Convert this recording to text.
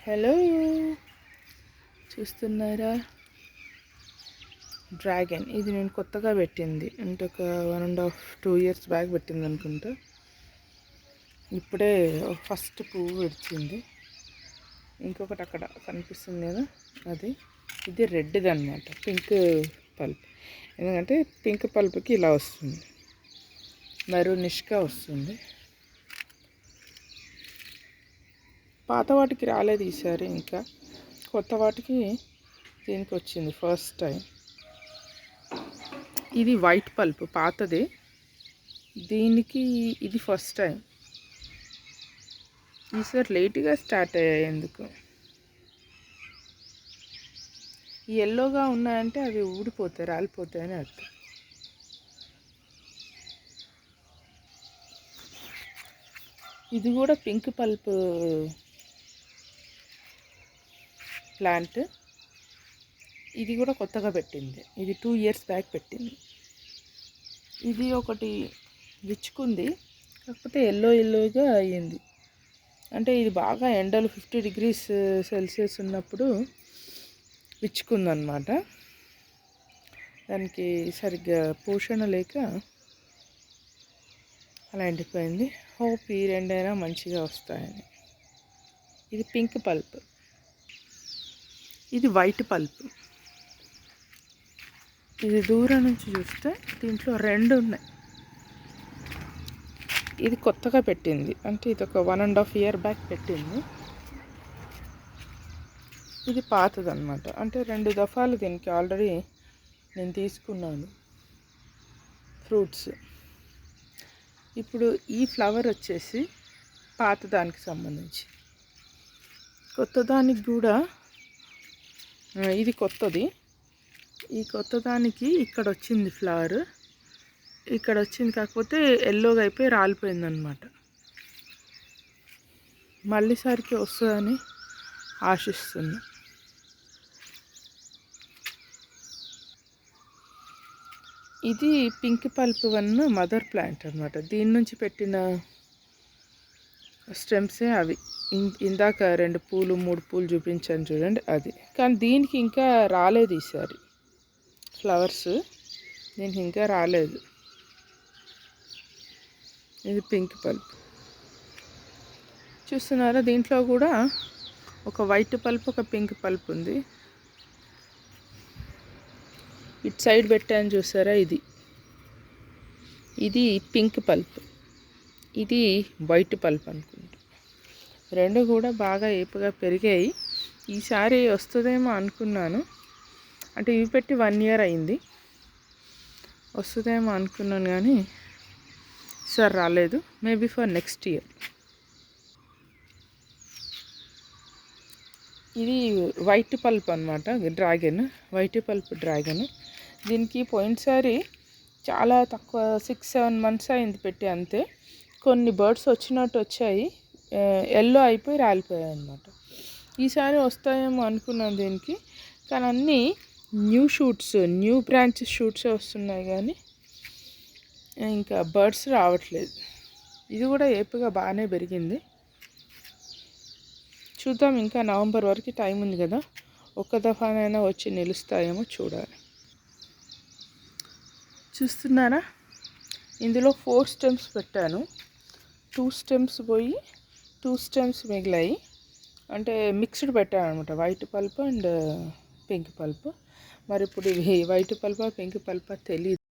Hello, చూస్తున్నారా? Dragon. ఇది నేను కొత్తగా పెట్టింది, అంటే ఒక 1.5-2 years బ్యాక్ పెట్టింది అనుకుంటా. ఇప్పుడే ఫస్ట్ పువ్వు వచ్చింది. ఇంకొకటి అక్కడ కనిపిస్తుంది కదా, అది. ఇది రెడ్ది అనమాట, పింక్ పల్ప్. ఎందుకంటే పింక్ పల్ప్కి ఇలా వస్తుంది, మెరూనిష్గా వస్తుంది. పాత వాటికి రాలేదు ఈసారి, ఇంకా కొత్త వాటికి దీనికి వచ్చింది ఫస్ట్ టైం. ఇది వైట్ పల్ప్ పాతది, దీనికి ఇది ఫస్ట్ టైం. ఈసారి లేట్గా స్టార్ట్ అయ్యాయి. ఎందుకు ఈ ఎల్లోగా ఉన్నాయంటే అవి ఊడిపోతాయి, రాలిపోతాయి అని అర్థం. ఇది కూడా పింక్ పల్ప్ ప్లాంట్. ఇది కూడా కొత్తగా పెట్టింది, ఇది 2 years బ్యాక్ పెట్టింది. ఇది ఒకటి విచ్చుకుంది, కాకపోతే ఎల్లోగా అయ్యింది. అంటే ఇది బాగా ఎండలు 50 degrees Celsius ఉన్నప్పుడు విచ్చుకుందనమాట. దానికి సరిగ్గా పోషణ లేక అలా ఎండిపోయింది. హోప్ ఈ రెండైనా మంచిగా వస్తాయని. ఇది పింక్ పల్ప్, ఇది వైట్ పల్ప్. ఇది దూరం నుంచి చూస్తే దీంట్లో 2 ఉన్నాయి. ఇది కొత్తగా పెట్టింది, అంటే ఇది ఒక 1.5 year బ్యాక్ పెట్టింది. ఇది పాతదన్నమాట, అంటే 2 దఫాలు దీనికి ఆల్రెడీ నేను తీసుకున్నాను ఫ్రూట్స్. ఇప్పుడు ఈ ఫ్లవర్ వచ్చేసి పాతదానికి సంబంధించి. కొత్తదానికి కూడా ఇది కొత్తది. ఈ కొత్తదానికి ఇక్కడ వచ్చింది ఫ్లవర్, ఇక్కడ వచ్చింది, కాకపోతే ఎల్లోగా అయిపోయి రాలిపోయింది అనమాట. మళ్ళీసారికి వస్తుందని ఆశిస్తున్నా. ఇది పింక్ పల్ప్ 1 మదర్ ప్లాంట్ అనమాట. దీని నుంచి పెట్టిన స్టెమ్సే అవి. ఇందాక 2 పూలు 3 పూలు చూపించాను చూడండి, అది. కానీ దీనికి ఇంకా రాలేదు ఈసారి ఫ్లవర్స్, దీనికి ఇంకా రాలేదు. ఇది పింక్ పల్ప్ చూస్తున్నారా? దీంట్లో కూడా ఒక వైట్ పల్ప్, ఒక పింక్ పల్ప్ ఉంది. ఇటు సైడ్ పెట్టాను చూసారా, ఇది పింక్ పల్ప్, ఇది వైట్ పల్ప్ అనుకుంటా. 2 కూడా బాగా ఏపుగా పెరిగాయి. ఈసారి వస్తుందేమో అనుకున్నాను, అంటే ఇవి పెట్టి 1 year అయింది. వస్తుందేమో అనుకున్నాను కానీ ఈసారి రాలేదు. Maybe for next year. ఇది వైట్ పల్ప్ అనమాట, డ్రాగన్. White pulp dragon. దీనికి పోయినసారి చాలా తక్కువ 6-7 months అయింది పెట్టి, అంతే. కొన్ని బర్డ్స్ వచ్చినట్టు వచ్చాయి, ఎల్లో అయిపోయి రాలిపోయాయి అన్నమాట. ఈసారి వస్తాయేమో అనుకున్నాను దీనికి, కానీ అన్నీ న్యూ షూట్స్, న్యూ బ్రాంచ్ షూట్సే వస్తున్నాయి, కానీ ఇంకా బర్డ్స్ రావట్లేదు. ఇది కూడా ఏపుగా బాగానే పెరిగింది. చూద్దాం, ఇంకా నవంబర్ వరకు టైం ఉంది కదా, ఒక్క దఫానైనా వచ్చి నిలుస్తాయేమో చూడాలి. చూస్తున్నారా? ఇందులో 4 stems పెట్టాను. 2 stems పోయి 2 stems మిగిలాయి. అంటే మిక్స్డ్ పెట్టాను అనమాట, white pulp and pink pulp. మరి ఇప్పుడు ఇవి వైట్ పల్పా పింక్ పల్పా తెలియదు.